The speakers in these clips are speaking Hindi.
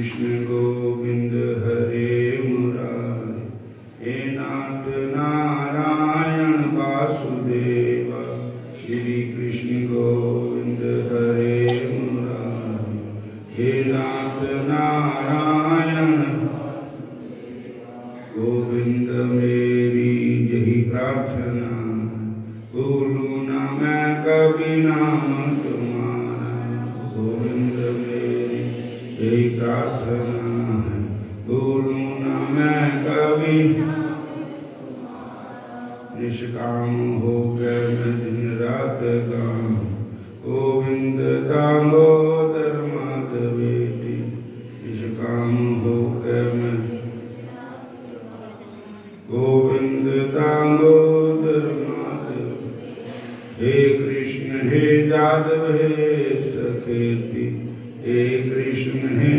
कृष्ण गोविंद हरे मुरारी, हे नाथ नारायण वासुदेव। श्री कृष्ण गोविंद हरे मुरारी, हे नाथ नारायण गोविंद। मेरी यही प्रार्थना, भूलूं न मैं कभी नाम तुम्हारा। गोविंद मेरी यही प्रार्थना है, भूलूं न मैं कभी। निष्काम हो गए मैं दिन रात गाऊं, गोविंद दामोदर माधवेति। निष्काम हो गए मैं गोविंद दामोदर माधव। हे कृष्ण हे जादव हे सखेति, हे कृष्ण हे।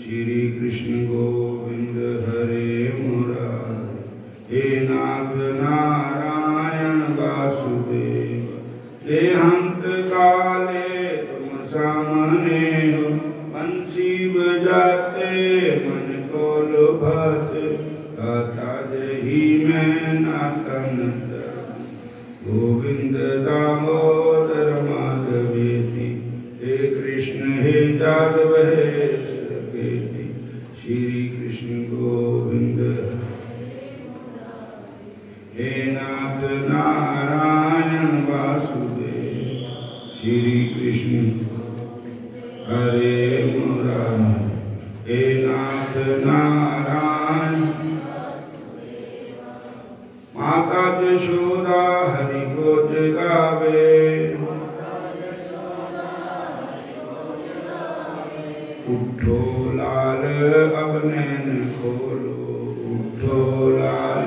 श्री कृष्ण गोविंद हरे मुरारी, हे नाथ नारायण वासुदेव। देहांत काले तुम सामने हो, बंसी बजाते मन को लुभाते। गाता जही मैं नातन गोविंद दामोदर माधवेति। हे कृष्ण हे जादव हे सखेति, श्री कृष्ण गोविंद। हे नाथ नारायण वासुदेव। श्री कृष्ण हरे मुरारी, हे नाथ नारायण। माता यशोदा हरि को जगावे, उठो लाल अब नैन खोलो। उठो लाल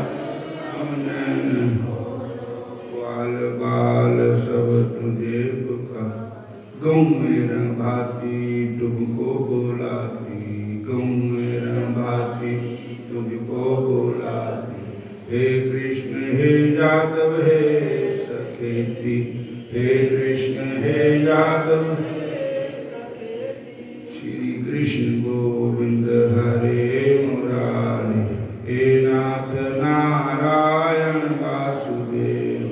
अब नैन खोलो, ग्वाल बाल सब तुझे पुकार। गौ मेरा भाती तुमको बुलाती, गौ मेरा भाती तुझको बुलाती। हे कृष्ण हे जादव हे सखेति, हे कृष्ण हे जादव। श्री कृष्ण गोविंद हरे मुरारी, हे नाथ नारायण वासुदेव।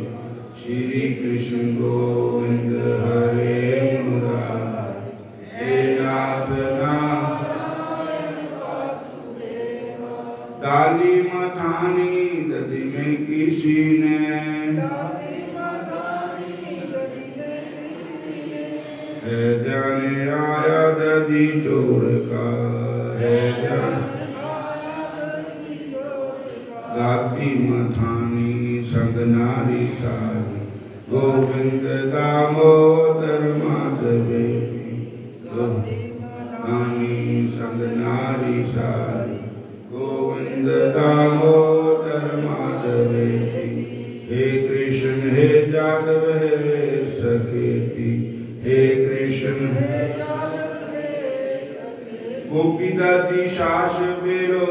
श्री कृष्ण गोविंद हरे मुरारी, हे नाथ नारायण वासुदेव। डाली मथानी दधि में किसी ने, है जाने आया दधि चोर का। है गाती मथानी संग नारी सारी, गोविंद दामोदर माधवेति। मथानी संग नारी सारी, गोविंद दामोदर माधवेति। हे कृष्ण हे जादव हे सखेति, हे कृष्ण हे जादव हे सखेति। गोपी दादी सास बेरो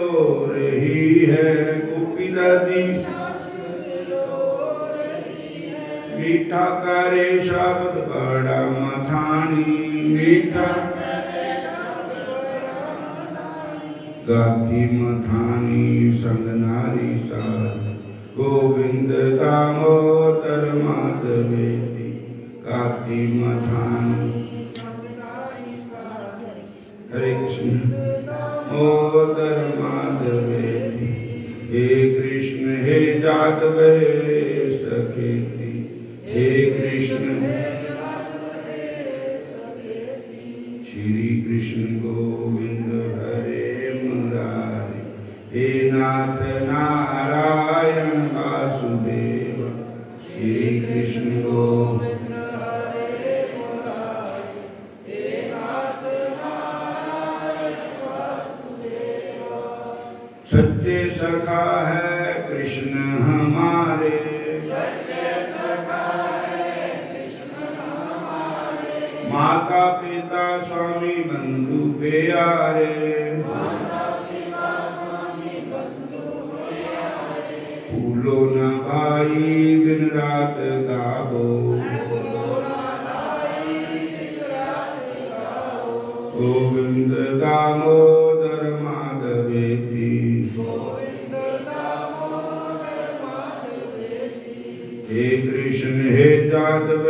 रही है, गोपी दादी सास बेरो रही है। मीठा करे शब्द बड़ा मथानी, मीठा गाती मथानी संग नारी सारी, गोविंद दामोदर माधवेति। गाती मथानी हरे कृष्ण दामोदर माधवेति। हे कृष्ण हे जादव हे सखेति, हे कृष्ण हे जादव हे सखेति। श्री कृष्ण गोविंद हरे मुरारी, हे नाथ नारायण वासुदेव। श्री कृष्ण गोविंद हरे मुरारी, हे नाथ नारायण वासुदेव। सच्चे सखा है कृष्ण हमारे, सच्चे सखा है कृष्ण हमारे। माता पिता स्वामी बंधु प्यारे, फूलो न भाई दिन रात गावो, गोविंद दामोदर माधवेति हे कृष्ण हे जादव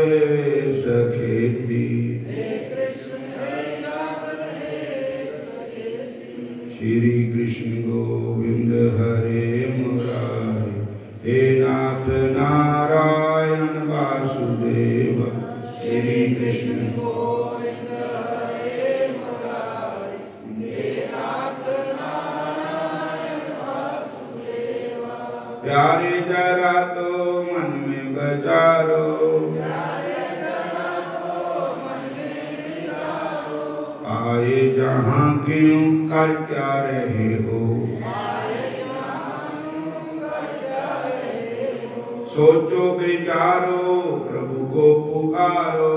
सखेति श्री कृष्ण गोविंद हरे मुरारी हे नाथ नारायण वासुदेव श्री कृष्ण गोविंद हरे मुरारी हे नाथ नारायण वासुदेव। प्यारे जरा तो मन में बचारो आए जहाँ क्यों कर क्या रहे हो सोचो विचारो प्रभु को पुकारो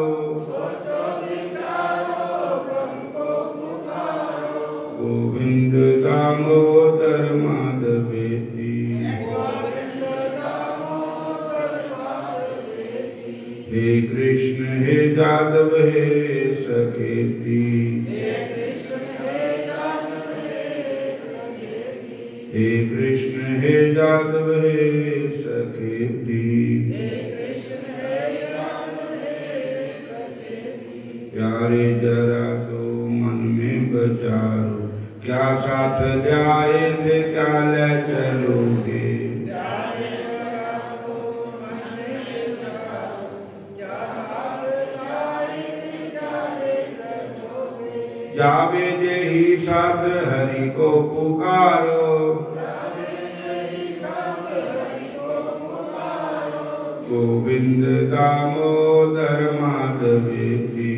गोविंद दामोदर माधवेति हे कृष्ण हे जादव हे सखेति हे कृष्ण हे जादव हे सखेति प्यारे जरा तो मन में बचारो क्या साथ जाए थे क्या ले चलोगे जावे जे ही साथ हरि को पुकारो गोविंद दामोदर माधवेति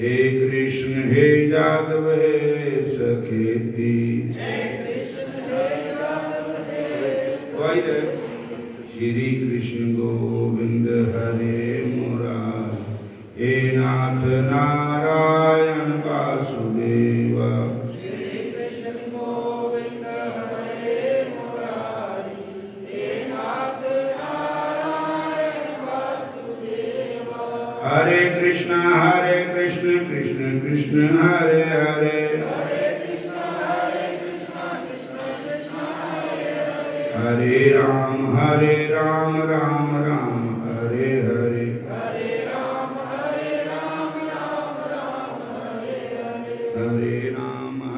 हे कृष्ण हे जादव हे सखेति श्री कृष्ण गोविंद हरे मुरारी हे नाथ नारायण वासुदेव श्री कृष्ण गोविंद हरे मुरारी हे नाथ नारायण वासुदेव। हरे कृष्ण कृष्ण कृष्ण हरे हरे हरे राम राम राम हरे हरे हरे राम राम हरे हरे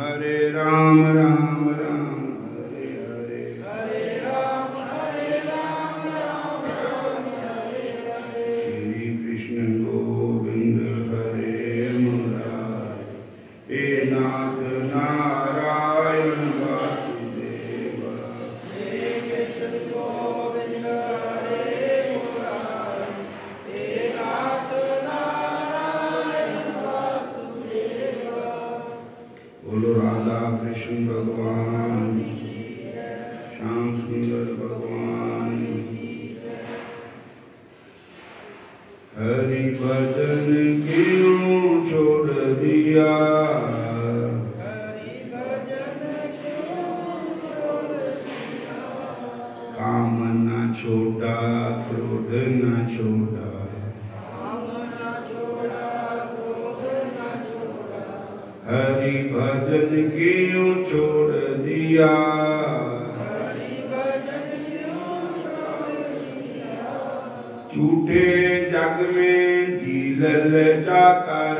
हरे राम राम हरे हरे हरे राम हरे हरे। श्री कृष्ण गोविंद हरे मुरारी हे नाथ नारायण वासुदेव बोलो राधा कृष्ण भगवान श्याम सुंदर भगवान। हरि भजन क्यों छोड़ दिया काम न छोड़ा क्रोध न छोड़ा हरि भजन क्यों छोड़ दिया झूठे जग में जी ललचाकर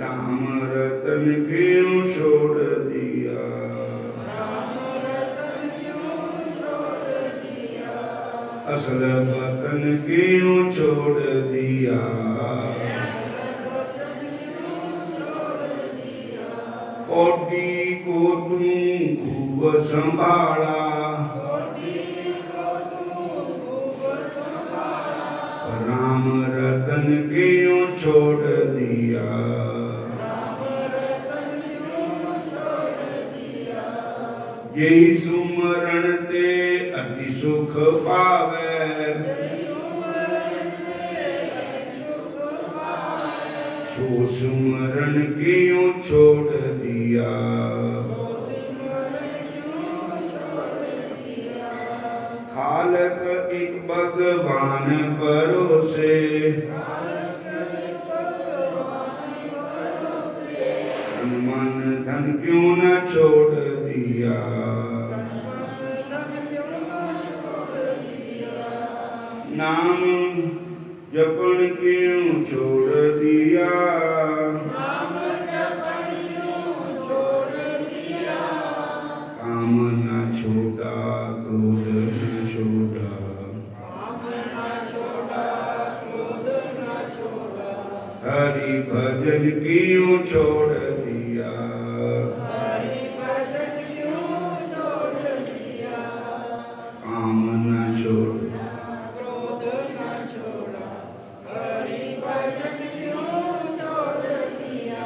राम रतन क्यों छोड़ दिया असल वतन क्यों छोड़ दिया कोटि को तुम खूब संभाला राम रतन क्यों छोड़ दिया यही सुमरण ते अति सुख पावे सो सुमरण क्यों छोड़ दिया खालक एक भगवान परोसे, तन मन धन क्यों न छोड़ दिया, नाम जपन क्यों छोड़ दिया, काम न छोड़ा क्रोध न छोड़ा, हरि भजन क्यों छोड़ दिया, काम न छोड़ा क्रोध न छोड़ा, हरि भजन क्यों छोड़ दिया।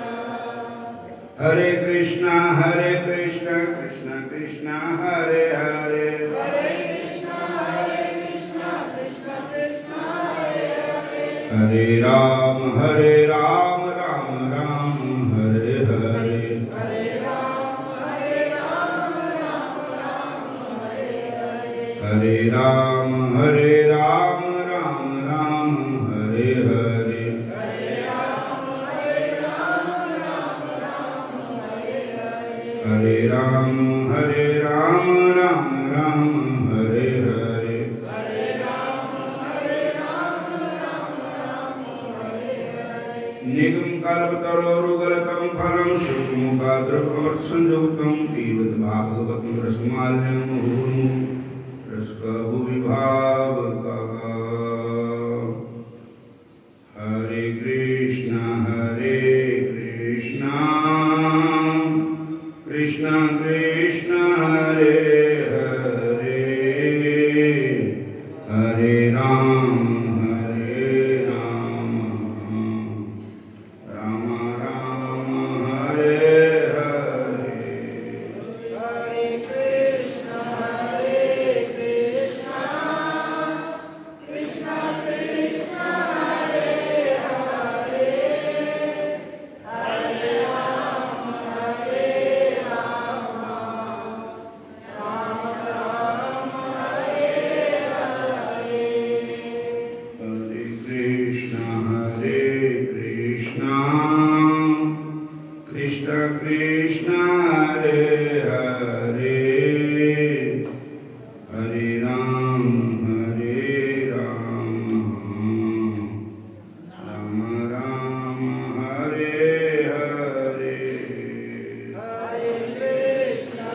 हरे कृष्णा कृष्ण कृष्ण हरे हरे, हरे कृष्णा कृष्ण कृष्ण हरे हरे, हरे राम राम राम हरे हरे, हरे राम राम राम हरे हरे, हरे राम राम राम हरे हरे, हरे राम राम हरे हरे, हरे राम राम राम हरे हरे, हरे राम राम हरे हरे। निगम कल्पतरोरुगलकं फलं शुकमुखाद्रवमर्त संयुक्तं पिबत भागवतं रसमाल्यं मुहुर्मुहुः रसकभुविभावकः। हरे कृष्णा कृष्ण कृष्ण हरे हरे, हरे राम राम राम हरे हरे, हरे कृष्णा कृष्ण कृष्ण हरे हरे, हरे राम कृष्ण हरे हरे, हरे राम राम राम हरे हरे, हरे कृष्ण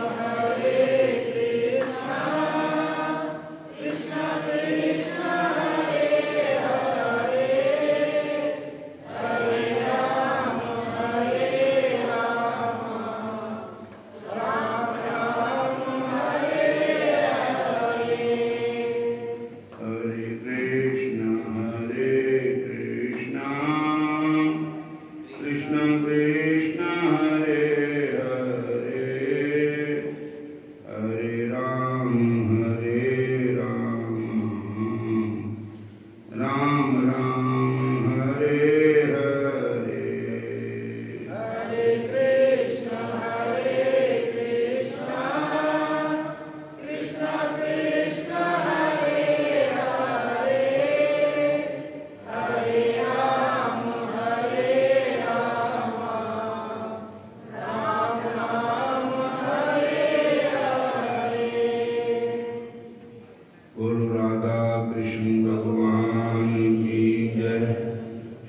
कृष्ण कृष्ण हरे हरे, हरे राम राम हरे हरे, हरे कृष्ण कृष्ण कृष्ण हरे हरे, हरे राम राम हरे हरे, हरे कृष्ण कृष्ण कृष्ण हरे हरे, हरे राम राम हरे हरे। गुरु राधा कृष्ण भगवान की जय,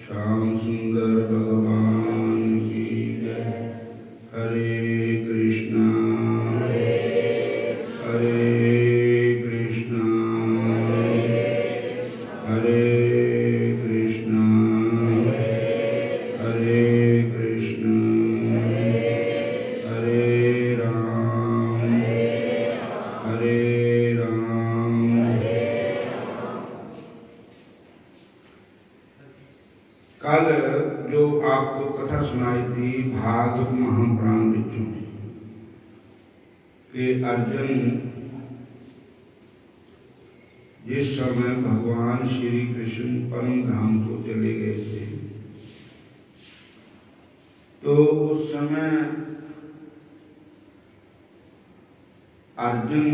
श्याम सुंदर भगवान की जय। हरे कृष्णा हरे कृष्णा हरे कृष्णा हरे कृष्णा, हरे राम हरे राम। कल जो आपको कथा सुनाई थी भागवत महापुराण विचों के अर्जुन जिस समय भगवान श्री कृष्ण परम धाम को चले गए थे, तो उस समय अर्जुन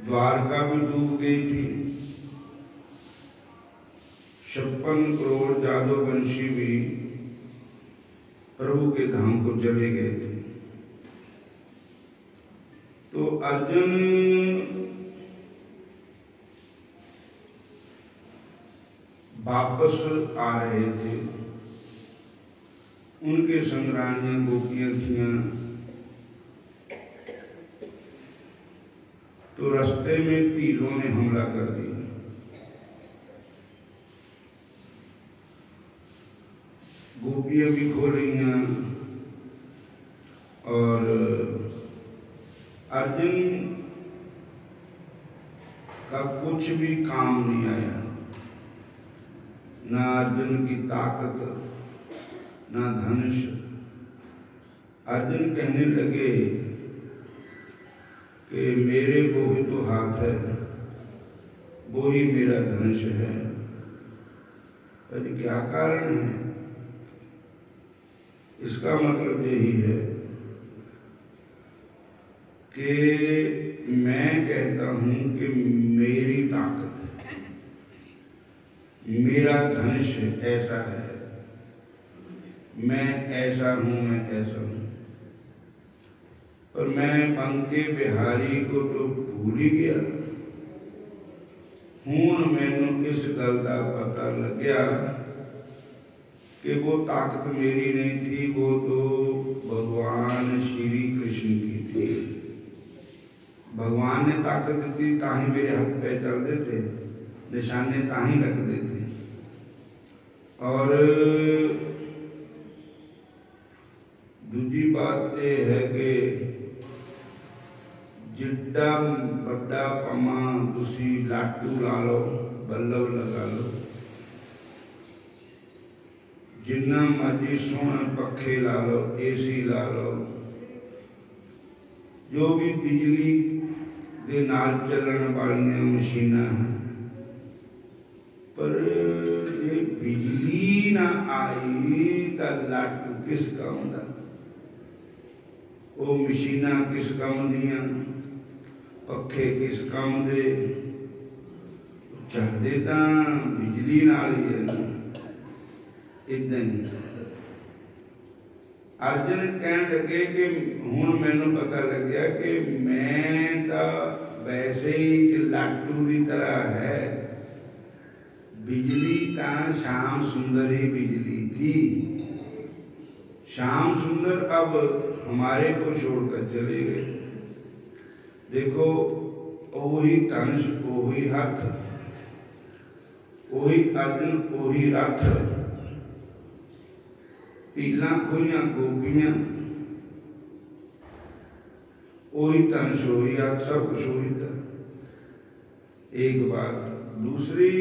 द्वारका भी डूब गई थी, 56 करोड़ जादव वंशी भी प्रभु के धाम को चले गए थे। तो अर्जुन वापस आ रहे थे, उनके संग रानियां गोपियां थियां। तो रास्ते में पीलों ने हमला कर दिया। गोपियां भी खो रही हैं और अर्जुन का कुछ भी काम नहीं आया, ना अर्जुन की ताकत ना धनुष। अर्जुन कहने लगे कि मेरे वो ही तो हाथ है, वो ही मेरा धनुष है। अरे क्या कारण है? इसका मतलब यही है कि मैं कहता हूं कि मेरी ताकत है, मेरा धनुष ऐसा है, मैं ऐसा हूं, मैं ऐसा हूं। पर मैं पंके बिहारी को तो भूल ही गया। हुण मैनू इस गल का पता लग गया कि वो ताकत मेरी नहीं थी, वो तो भगवान श्री कृष्ण की थी। भगवान ने ताकत दी ताही मेरे हाथ पे चलते थे, निशाने ताही लगते थे। और दूसरी बात यह है कि जिड्डा बड़ा पमा तुसी लाटू ला लो, बल्लभ लगा लो, जिन्ना मर्जी सोहना पखे ला लो, एसी ला लो, जो भी बिजली दे नाल चलने वाली मशीना हैं, पर ये बिजली ना आई तो लाटू किस काम दा? वो मशीना किस काम दियां? पखे किस काम दे? चलते तो बिजली नाल ही है। इदा ही अर्जुन कहने लगे कि हुण मैनू पता लग गया कि मैं तो वैसे ही कि लाटू की तरह है। बिजली तो श्याम सुंदर ही बिजली थी। श्याम सुंदर अब हमारे को छोड़कर चले गए। देखो वही धनुष, वही हाथ, वही अर्जुन, वही रथ, पीला खोइया गोपियां, वही धनुष, वही हाथ, सब कुछ वही था। एक बात। दूसरी,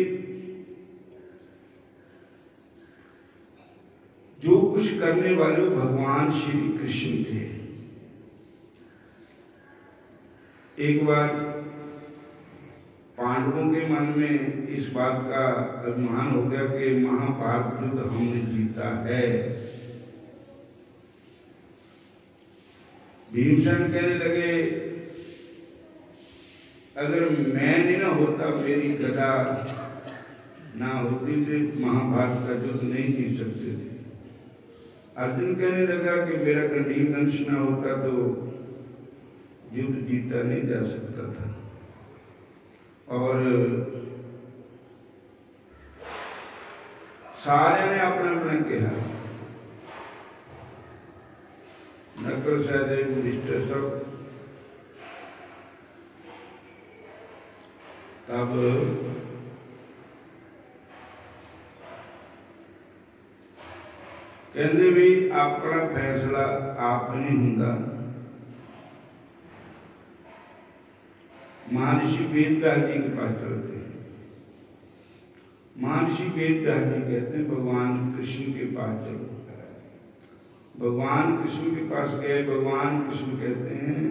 जो कुछ करने वाले भगवान श्री कृष्ण थे। एक बार पांडवों के मन में इस बात का अभिमान हो गया कि महाभारत युद्ध हमने जीता है। भीमसेन कहने लगे अगर मैं नहीं ना होता, मेरी गदा ना होती तो महाभारत का युद्ध नहीं जीत सकते थे। अर्जुन कहने लगा कि मेरा कंठीन धनुष ना होता तो युद्ध जीता नहीं जा सकता था। और सारे ने अपना अपना कहा, नकल सहदेव युधिष्ठिर सब। तब कहते भी अपना फैसला आप नहीं होंगे। महर्षि वेदव्यास जी के पास चलते हैं। महर्षि वेदव्यास जी कहते हैं भगवान कृष्ण के पास चलो। भगवान कृष्ण के पास गए। भगवान कृष्ण कहते हैं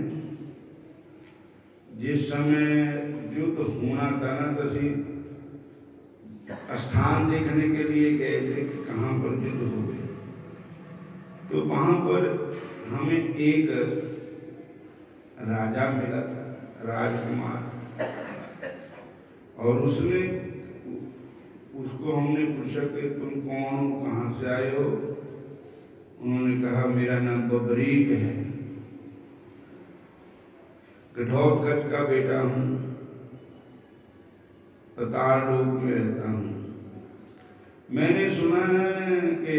जिस समय युद्ध होना था ना, तो स्थान देखने के लिए गए थे कि कहाँ पर युद्ध हो गए। तो वहां पर हमें एक राजा मिला था, राजकुमार। और उसको हमने पूछा कि तुम कौन हो, कहाँ से आए हो? उन्होंने कहा मेरा नाम बबरीक है, घटोत्कच का बेटा हूँ, पाताल लोक में रहता हूँ। मैंने सुना है कि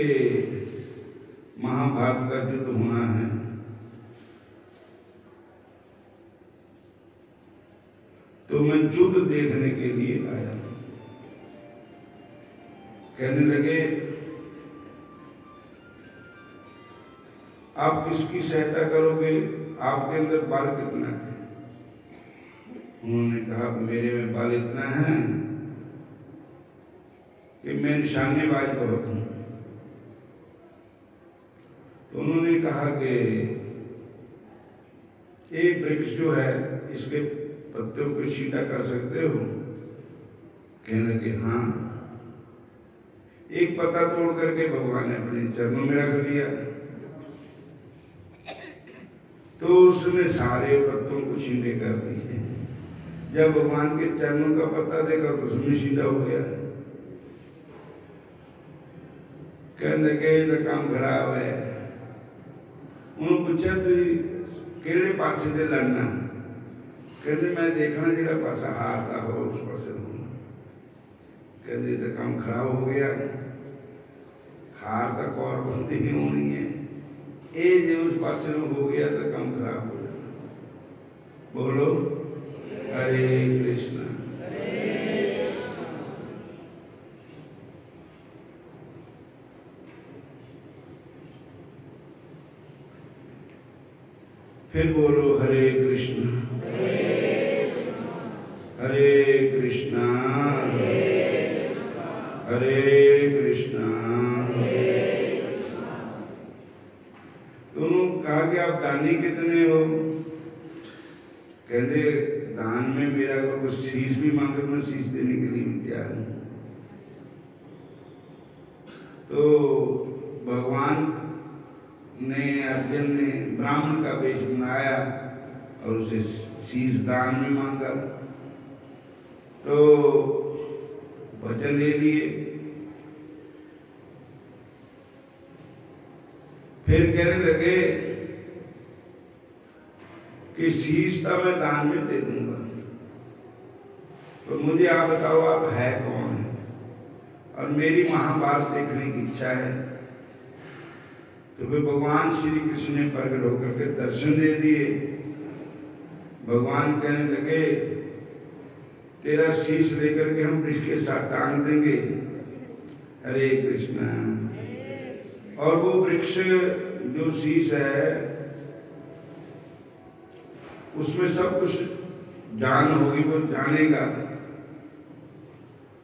महाभारत का युद्ध होना है, तो मैं युद्ध देखने के लिए आया। कहने लगे आप किसकी सहायता करोगे, आपके अंदर बल कितना है? उन्होंने कहा मेरे में बल इतना है कि मैं निशानेबाज बहुत हूं। तो उन्होंने कहा कि एक वृक्ष जो है इसके पत्तों को छींटा कर सकते हो? कहने लगे हाँ। एक पत्ता तोड़ करके भगवान ने अपने चरणों में रख लिया, तो उसने सारे पत्तों को छींटे कर दिए। जब भगवान के चरणों का पत्ता देखा तो उसमें छींटा हो गया। कहने लगे तो काम खराब है। उन्होंने पूछा तू केड़े पासे से लड़ना? कहते मैं देखना जेड़ा पासा हारता हो उस पासे होना। कहते तो काम खराब हो गया, हार तक और बंदी ही होनी है, ये जो उस पासे में हो गया तो काम खराब हो जाता। बोलो हरे कृष्णा। फिर बोलो हरे कृष्णा हरे कृष्णा हरे कृष्णा। दोनों कहा कि आप दानी कितने हो? कहते दान में मेरा अगर कुछ शीश भी मांगे तो मैं शीश देने के लिए तैयार हूं। तो भगवान ने अर्जुन ने ब्राह्मण का वेश बनाया और उसे शीश दान में मांगा, तो वचन ले लिए। फिर कहने लगे कि शीश तो मैं दान में दे दूंगा, तो मुझे आप बताओ आप है कौन है? और मेरी महाभारत देखने की इच्छा है। तो फिर भगवान श्री कृष्ण ने प्रकट होकर के दर्शन दे दिए। भगवान कहने लगे तेरा शीश लेकर के हम वृक्ष के साथ टांग देंगे। हरे कृष्णा। और वो वृक्ष जो शीश है उसमें सब कुछ जान होगी, वो जानेगा,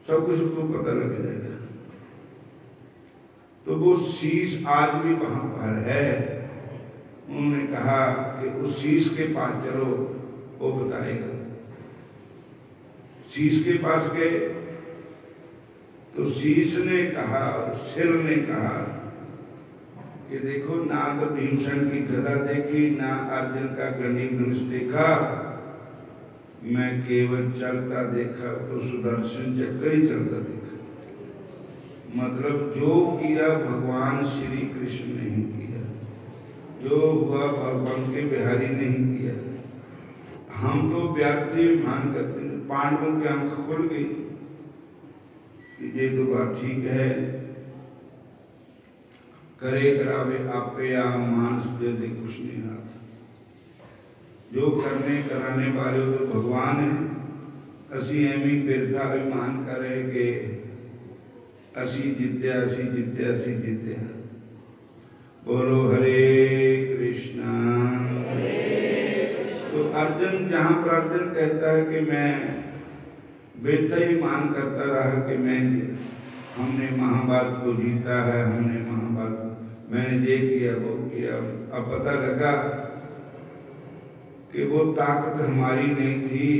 सब कुछ उसको पता लग जाएगा। तो वो शीश आज भी वहां पर है। उन्होंने कहा कि उस शीश के पास चलो, वो बताएगा। शीश के पास गए तो शीश ने कहा, सिर ने कहा कि देखो ना तो भीमसेन की गदा देखी, ना अर्जुन का गंडीव धनुष देखा, मैं केवल चलता देखा तो सुदर्शन चक्र ही चलता देखा। मतलब जो किया भगवान श्री कृष्ण ने ही किया, जो हुआ भगवान के बिहारी ने ही किया। हम तो व्याप्ति मान करते हैं। पांडवों की आंख खुल गई कि ये तो बात ठीक है, करे करावे आपे या मानस दे दे कुछ नहीं हाथ। जो करने कराने वाले तो भगवान है। असी एवं बिरथा अभिमान करे कि असी जित्या, असी जित्या, असी जित्या। बोलो हरे कृष्णा। तो अर्जुन जहां पर अर्जुन कहता है कि मैं बेहतर ही मान करता रहा कि हमने महाभारत को जीता है, हमने महाभारत, मैंने ये किया वो किया। अब पता लगा कि वो ताकत हमारी नहीं थी,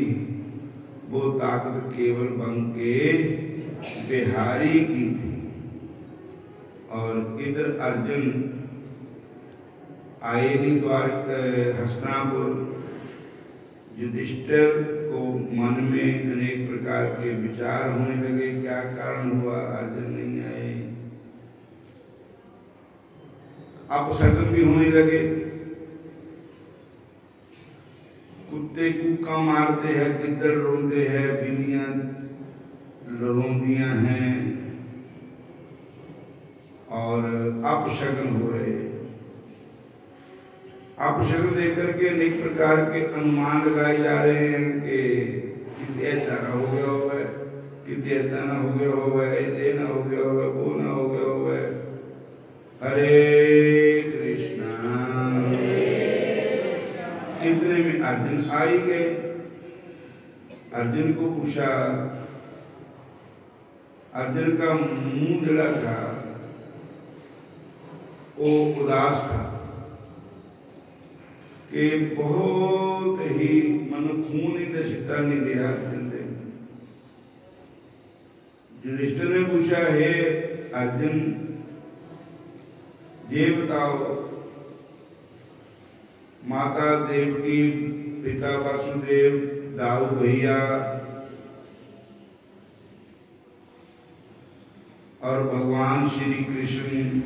वो ताकत केवल बन के बिहारी की थी। और इधर अर्जुन आए नहीं द्वारका हस्तिनापुर, युधिष्ठिर को मन में अनेक प्रकार के विचार होने लगे, क्या कारण हुआ अर्जुन नहीं आए। अपशकुन भी होने लगे, कुत्ते कूका मारते हैं, गिद्दड़ रोंदे हैं, बिल्लियां रोंदियां हैं और अपशकुन हो रहे। अपशकुन देकर के अनेक प्रकार के अनुमान लगाए जा रहे हैं कि ऐसा ना हो गया होगा, कि ऐसा ना हो गया होगा, ये ना हो गया होगा, वो ना हो गया होगा। हरे कृष्णा। इतने में अर्जुन आ ही गए। अर्जुन को पूछा, अर्जुन का मुंह जड़ा था, वो उदास था कि बहुत ही मन खून ही दशा नहीं लिया। युधिष्ठिर ने पूछा, हे अर्जुन ये बताओ, माता देवकी, पिता वासुदेव, दाऊ भैया और भगवान श्री कृष्ण,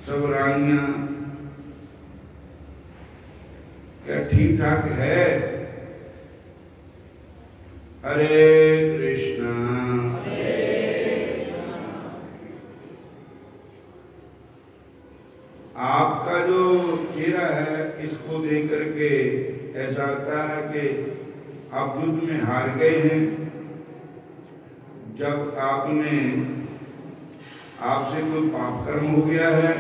सब रानियां क्या ठीक ठाक है? हरे कृष्णा। आपका जो चेहरा है, इसको देख करके ऐसा आता है कि आप युद्ध में हार गए हैं। जब आपसे कोई पाप कर्म हो गया है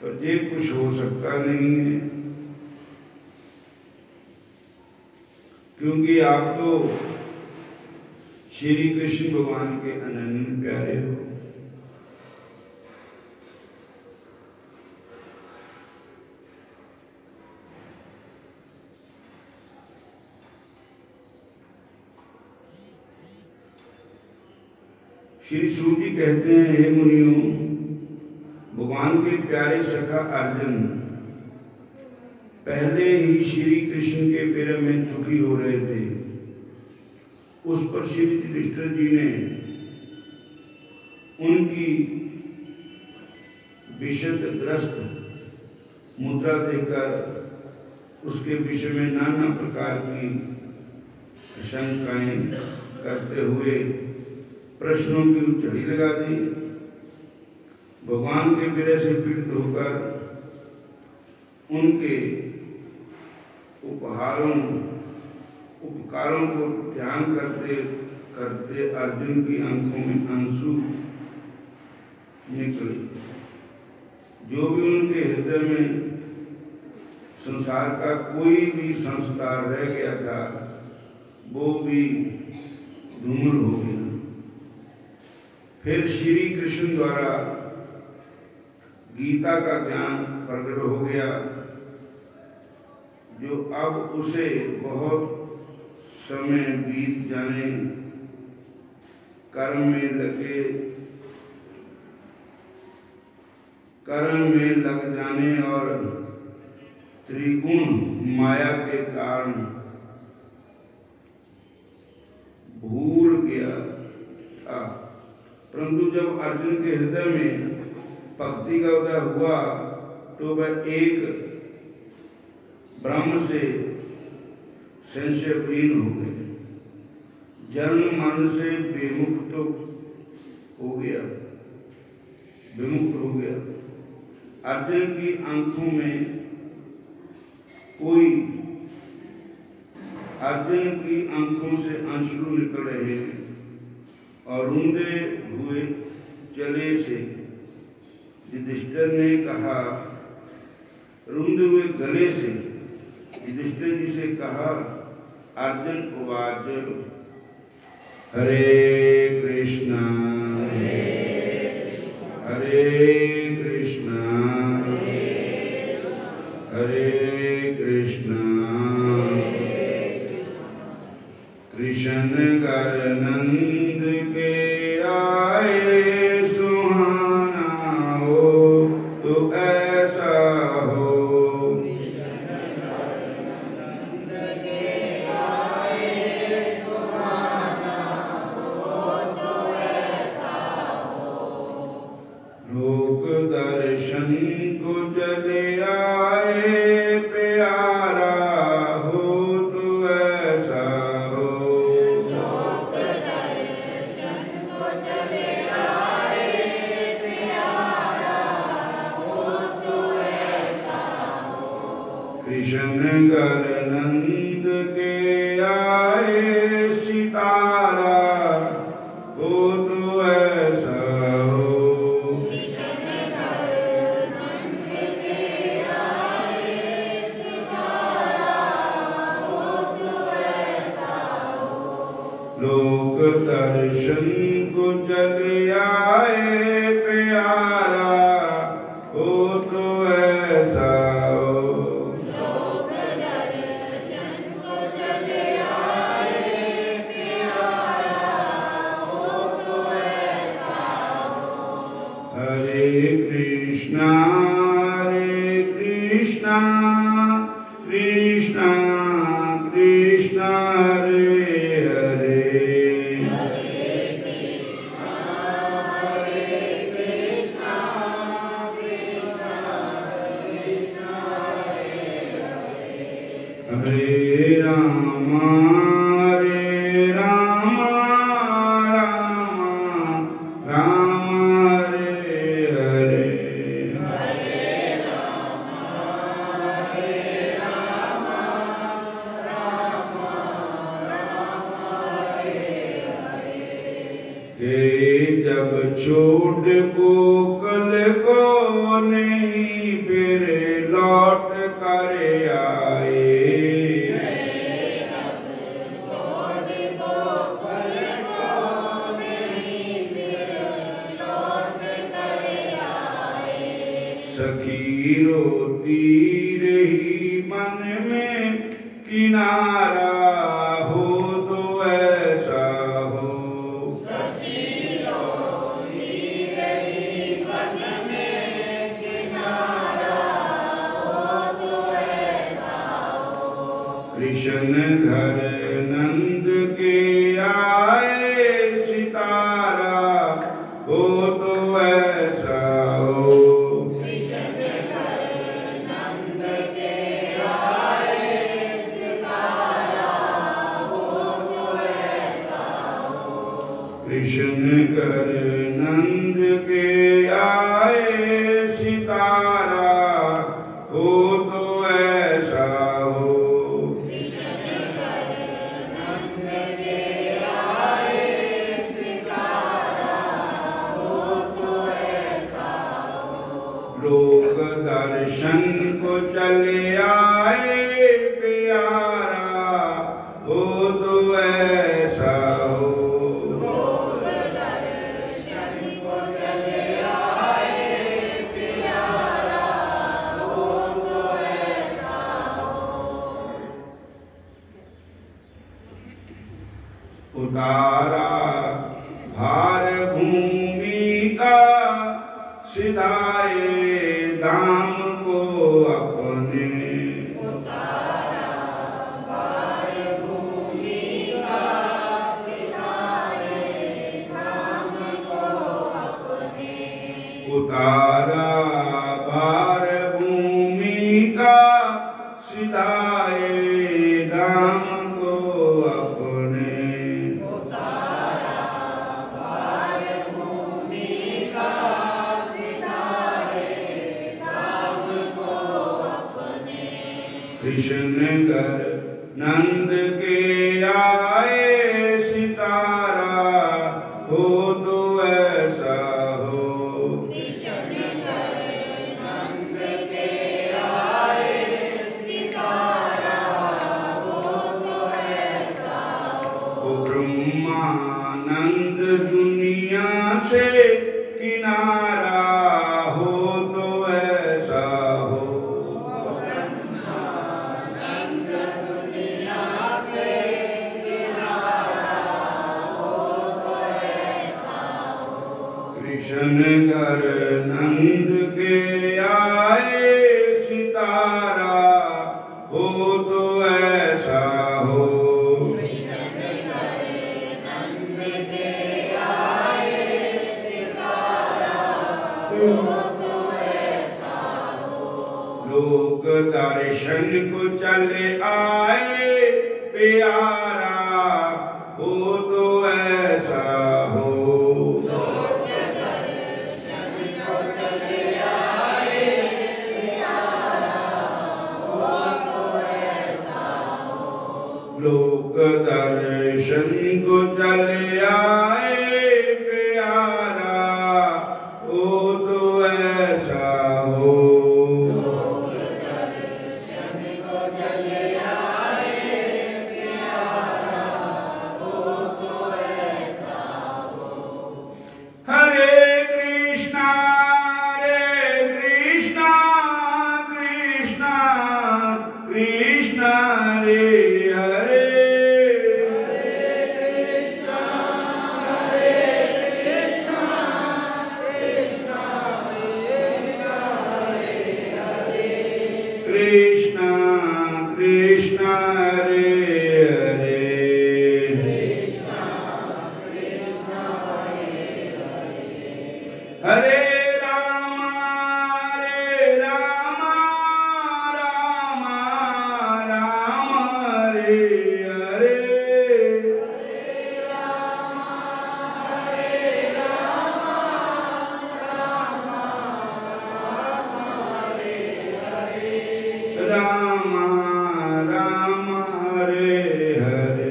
तो ये कुछ हो सकता नहीं है, क्योंकि आप तो श्री कृष्ण भगवान के अनन्य प्यारे हो। श्री सूत जी कहते हैं, हे मुनियों, भगवान के प्यारे सखा अर्जुन पहले ही श्री कृष्ण के विरह में दुखी हो रहे थे। उस पर श्री युधिष्ठिर जी ने उनकी विषदग्रस्त मुद्रा देकर उसके विषय में नाना प्रकार की शंकाएं करते हुए प्रश्नों की झड़ी लगा दी। भगवान के विरह से पीड़ित होकर उनके उपकारों को ध्यान करते करते अर्जुन की आंखों में आंसू निकले। जो भी उनके हृदय में संसार का कोई भी संस्कार रह गया था, वो भी धूमिल हो गया। फिर श्री कृष्ण द्वारा गीता का ज्ञान प्रकट हो गया, जो अब उसे बहुत समय बीत जाने, कर्म में लग जाने और त्रिगुण माया के कारण भूल गया था। परंतु जब अर्जुन के हृदय में भक्ति का उदय हुआ तो वह एक ब्रह्म से संशयहीन हो गए, जन्म मरण से विमुक्त हो गया। अर्जुन की आंखों में अर्जुन की आंखों से आंसू निकल रहे हैं और रूंधे हुए चले से युधिष्ठिर ने कहा, रूंधे हुए गले से युधिष्ठिर जी से कहा, अर्जुन उवाच, हरे कृष्णा हरे कृष्णा हरे कृष्णा कृष्ण कर नंद के आए सुहाना हो तो ऐसा हो, कृष्ण घर नंद के आए सितारा, हो तो ऐसा हो। लोक दर्शन को चले आए प्यारा, हो तो ऐसा हो। लोक दर्शन को चले आए प्यारा, हो तो ऐसा हो। हरे कृष्णा कृष्णा कृष्णा हरे हरे, हरे राम राम राम हरे हरे, के जब छोड़ को कल को नहीं फिर लौट कर आए। सखी रोती रही मन में किनारा, हो तो ऐसा हो। कृष्ण घर नंद के आए सितारा, हो तो ऐसा हो। कृष्ण घर नंद के आए सितारा, हो तो ऐसा हो। कृष्ण घर नंद के आए सितारा, हो तो ऐसा हो। लोक दर्शन को चले आए प्यारा, हो तो ऐसा हो। लोक दर्शन को चले आए प्यारा, हो तो ऐसा हो। उतारा भार भूमि का, सिधाए धाम को अपने। उतारा भार भूमि का, सिधाए धाम को अपने। उतारा भार भूमि का, सिधाए धाम को अपने। कृष्ण घर नंद के आए सितारा, हो तो ऐसा हो। कृष्ण घर नंद के आए सितारा, हो तो ऐसा हो। ब्रह्मानंद दुनिया से किनारा, हो तो ऐसा हो। कृष्ण घर नंद के आए सितारा, हो तो ऐसा हो। कृष्ण घर नंद के आए सितारा, हो तो ऐसा हो। लोक दर्शन को चले आए प्यारा, हो तो ऐसा हो। शनि को चले आए प्यारा, ओ तो ऐसा हो। शनि को चले आए प्यारा, ओ तो ऐसा हो। हरे कृष्णा कृष्णा कृष्णा रे हरे, कृष्णा कृष्णा रे हरे, हरे राम राम राम रे हरे, राम राम हरे हरे।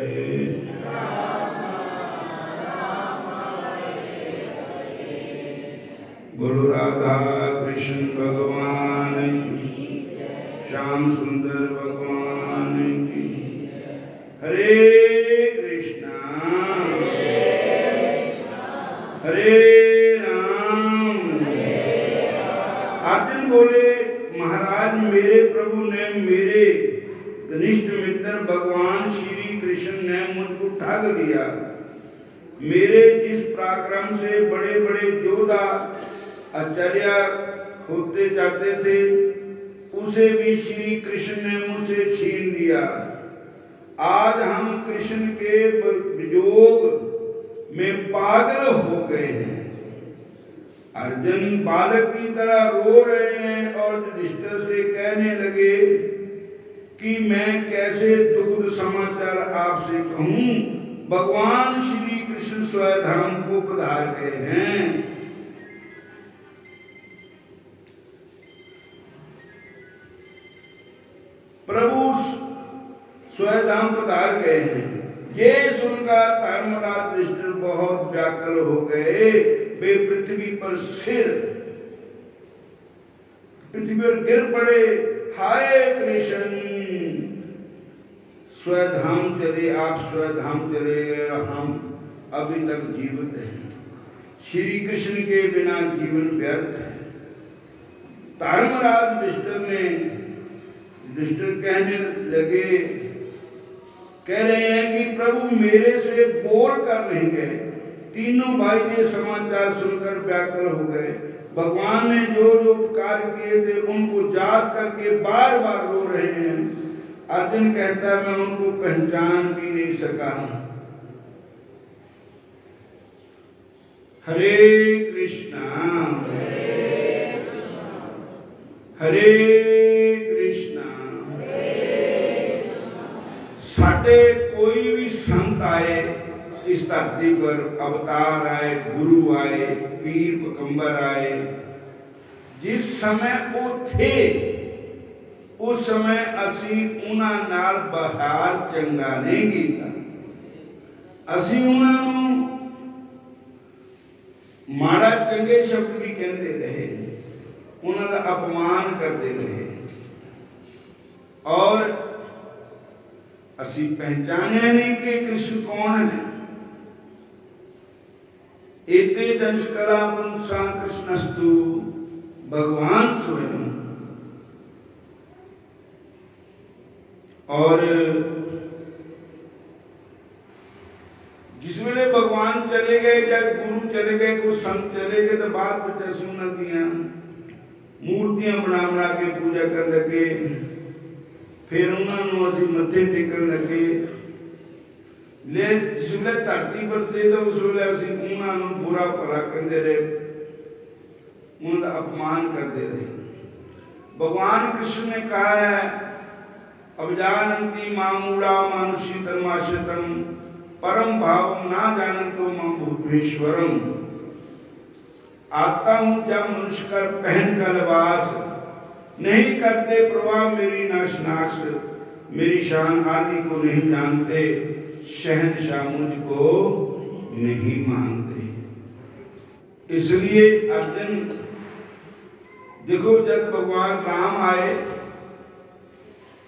बोलो राधा कृष्ण भगवान की, श्याम सुंदर भगवान की। हरे कृष्णा हरे राम। अर्जुन बोले, महाराज मेरे प्रभु ने, मेरे घनिष्ठ मित्र भगवान श्री कृष्ण ने मुझको ठग दिया। मेरे जिस पराक्रम से बड़े बड़े योद्धा आचार्य होते जाते थे, उसे भी श्री कृष्ण ने मुझसे छीन लिया। आज हम कृष्ण के वियोग में पागल हो गए हैं। अर्जुन बालक की तरह रो रहे हैं और युधिष्ठिर से कहने लगे कि मैं कैसे दुखद समाचार आपसे कहूं। भगवान श्री कृष्ण स्वधाम को पधार गए हैं। प्रभु स्वधाम पधार गए हैं। ये सुनकर धर्मराज युधिष्ठिर बहुत व्याकुल हो गए। वे पृथ्वी पर गिर पड़े। हाय कृष्ण, स्वधाम चले, आप स्वधाम चले गए और हम अभी तक जीवित हैं। श्री कृष्ण के बिना जीवन व्यर्थ है। धर्मराज युधिष्ठिर कहने लगे, कह रहे हैं कि प्रभु मेरे से बोल कर नहीं गए। तीनों भाई ये समाचार सुनकर व्याकुल हो गए। भगवान ने जो जो उपकार किए थे उनको याद करके बार बार रो रहे हैं। अर्जुन कहता है, मैं उनको पहचान भी नहीं सका। हरे कृष्णा हरे कृष्णा। साडे कोई भी संत आए इस धरती पर, अवतार आए, गुरु आए, पीर पैगंबर आए, जिस समय वो थे उस समय असी उन्हां नाल बहार चंगा नहीं कीता। असी उन्हां नूं माड़ा चंगे शब्द भी कहते रहे, उन्हां दा अपमान करते रहे और असी पहचाने नहीं कि कृष्ण कौन है। एते दंशकला पुंसा कृष्णस्तु भगवान स्वयं। और जिस वेले भगवान चले गए, जब गुरु चले गए, कुछ संत चले गए, तो बाद बच्चा सुना दिया मूर्तियां बना के पूजा कर लगे। फिर उन्होंने असी मत्थे टेकन लगे। ले जिस वे धरती पर थे तो उस वे असी उन्होंने बुरा भला कहते रहे, उनका अपमान करते रहे। भगवान कृष्ण ने कहा है, अवजानन्ति मामूढ़ा मानुषी धर्माश्रितम परम भाव ना जानन्तो मां भूतेश्वरम। आता हूं जब मनुष्य कर पहन कर लिबास, नहीं करते प्रवाह मेरी नाशनाश, मेरी शान आदि को नहीं जानते, शहंशाह मुझको नहीं मानते। इसलिए अर्जुन देखो, जब भगवान राम आए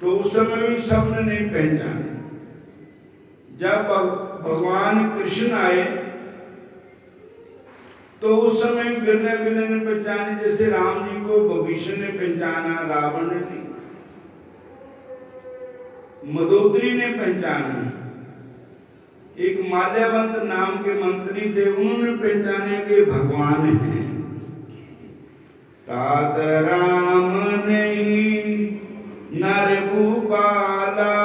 तो उस समय भी सबने नहीं पहचाने। जब भगवान कृष्ण आए तो उस समय बिरने बिरने ने पहचाने, जैसे राम जी को विभीषण ने पहचाना, रावण ने नहीं, मदोदरी ने पहचाना, एक माल्यावंत नाम के मंत्री थे, उन्होंने पहचाने कि भगवान हैं। तात राम नहीं नर भूपाला,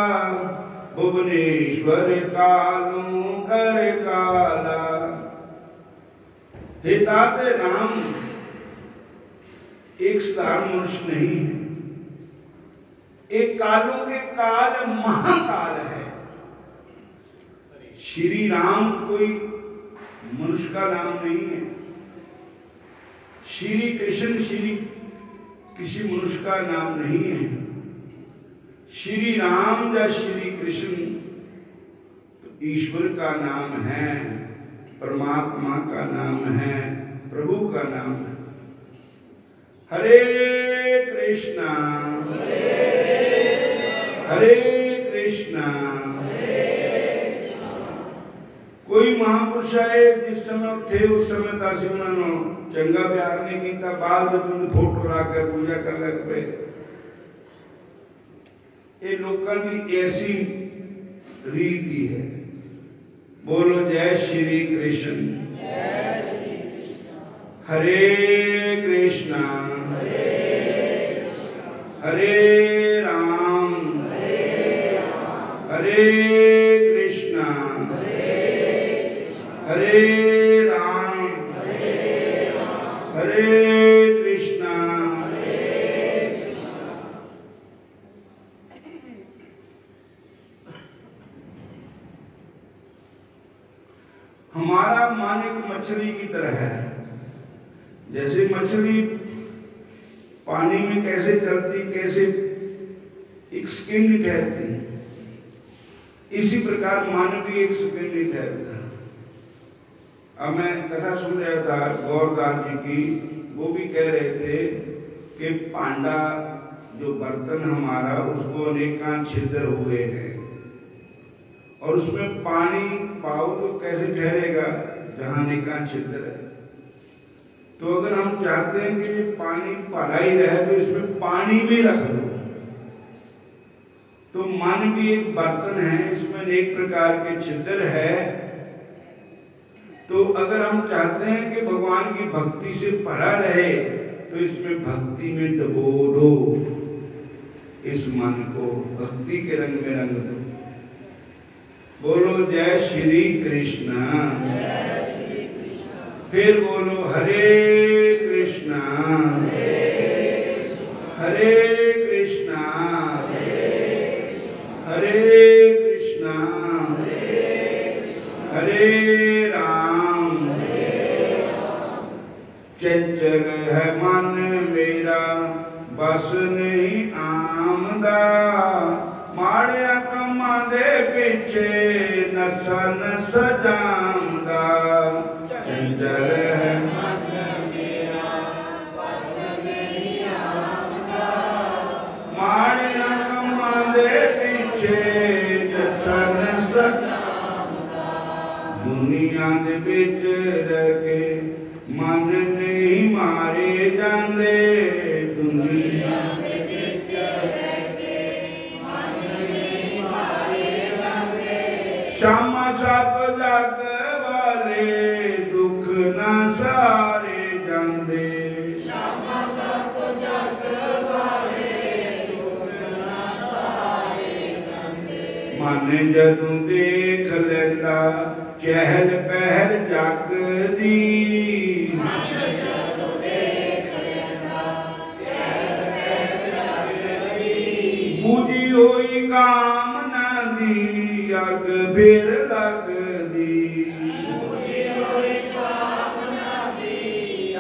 भुवनेश्वर कालू कर काला। हे तात, राम एक साधारण मनुष्य नहीं है, एक कालों के काल महाकाल है। श्री राम कोई मनुष्य का नाम नहीं है। श्री कृष्ण श्री किसी मनुष्य का नाम नहीं है। श्री राम या श्री कृष्ण ईश्वर का नाम है, परमात्मा का नाम है, प्रभु का नाम है। हरे कृष्णा हरे कृष्णा। कोई महापुरुष आए जिस समय थे उस समय तासी उन्होंने चंगा प्यार नहीं किया, बाद में तुमने फोटो रखकर पूजा कर लग पे। ये लोगों की ऐसी रीति है। बोलो जय श्री कृष्ण। हरे कृष्णा हरे राम हरे कृष्णा हरे राम हरे कृष्णा। हमारा मन एक मछली की तरह है। जैसे मछली पानी में कैसे चलती, कैसे एक सेकंड नहीं ठहरती, इसी प्रकार मन भी एक सेकंड नहीं ठहरता। अब मैं कथा सुन रहा था गौरदास जी की, वो भी कह रहे थे कि पांडा जो बर्तन हमारा, उसको अनेकां छिद्र हुए हैं और उसमें पानी पाओ तो कैसे ठहरेगा जहां अनेकां छिद्र है। तो अगर हम चाहते हैं कि पानी भरा ही रहे तो इसमें पानी में रख दो। तो मन भी एक बर्तन है, इसमें अनेक प्रकार के छिद्र है। तो अगर हम चाहते हैं कि भगवान की भक्ति से भरा रहे तो इसमें भक्ति में डुबो दो, इस मन को भक्ति के रंग में रंग दो। बोलो जय श्री कृष्ण। फिर बोलो हरे कृष्णा हरे कृष्णा हरे कृष्णा हरे राम। चंचल है मन मेरा बस नहीं आमदा, माड़िया कमा दे पीछे नशा नस जामदा। चंचल है मन मेरा बस नहीं आमदा, माड़िया कमा दे पीछे नशा नस जामदा। दुनिया दे विच रह के मन नहीं मारे जांदे, दुनिया दे विच रह के मन नहीं मारे जांदे। शामा सब जग वाले दुख ना सारे जांदे, शामा सब जग वाले दुख ना सारे जांदे। मन जदों देख लेंदा चहल पहल जग दी, बुझी होई कामना दी अग फिर लगदी। बुझी होई कामना दी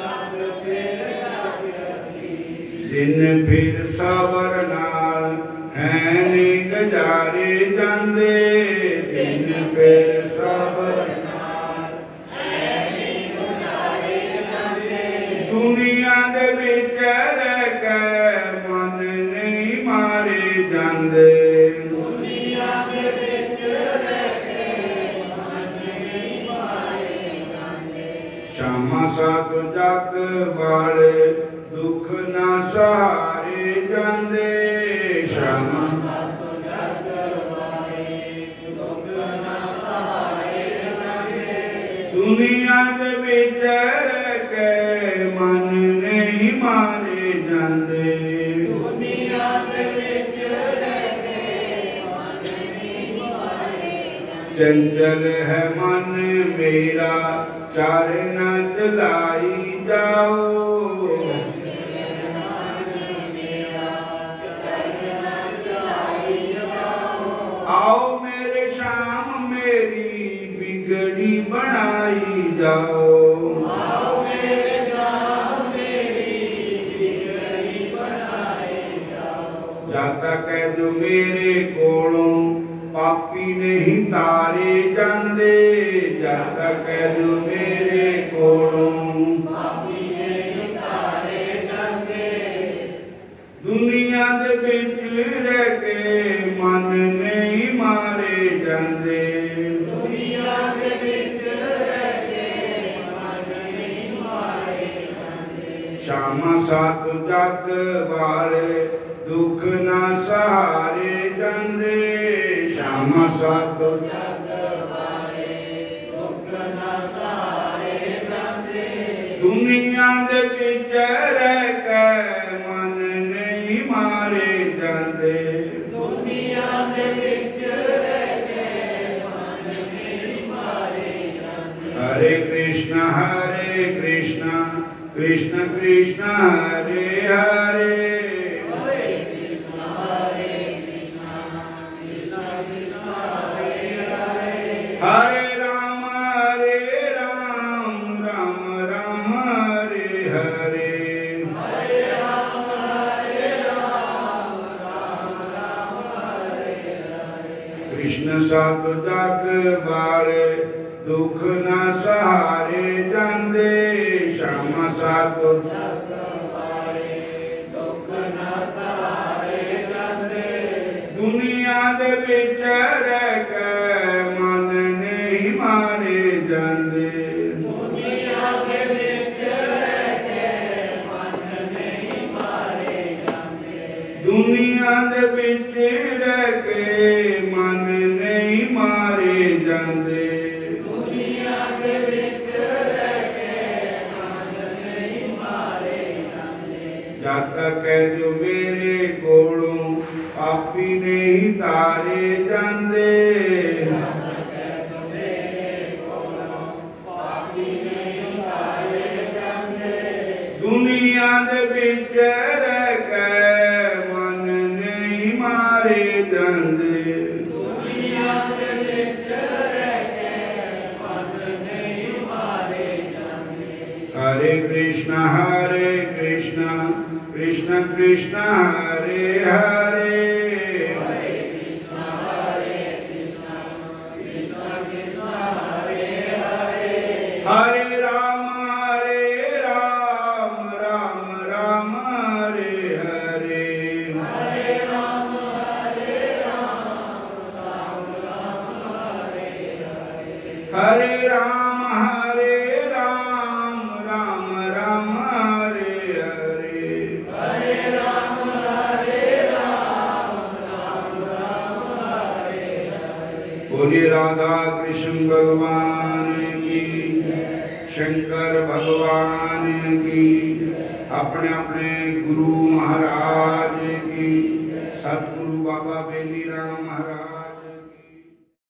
अग फिर लगदी। दिन फिर सबर नाल है मैंने गुजारे जांदे दिन फिर सब दुनिया दे विच रह के मन नहीं मारे जांदे शामा सात जग वाले दुख ना सहारे जांदे शामा दुनिया दे विच रह के मन नहीं मारे जांदे चंचल है मन मेरा चार न चलाई जाओ आओ मेरे शाम मेरी बिगड़ी बनाई जाओ जाता कह जो मेरे कोलों पापी नहीं तारे जांदे जाता कह जो मेरे कोलों दुनिया दे विच रह के मन नहीं मारे जांदे शामा सात जग वाले दुख ना सहारे जांदे शामा सात दुनिया दे विच रह के मन नहीं मारे जांदे हरे कृष्ण कृष्ण कृष्ण हरे हरे हरे राम राम राम हरे हरे कृष्ण सात जग वाले दुख ना सहारे जांदे श्यामा सात दुनिया दे विच रह के मन नहीं मारे जांदे दुनिया दे विच रह के मन नहीं मारे जांदे जद तक जो मेरे कोलों पापी नहीं तारे जांदे दुनिया दे विच रह के मन नहीं मारे जांदे हरे कृष्ण कृष्ण कृष्ण हरे हरे हरे राम राम राम हरे हरे हरे राम राम राम हरे हरे बोलिए राधा कृष्ण भगवान की शंकर भगवान की अपने अपने गुरु महाराज की सतगुरु बाबा बेली राम महाराज।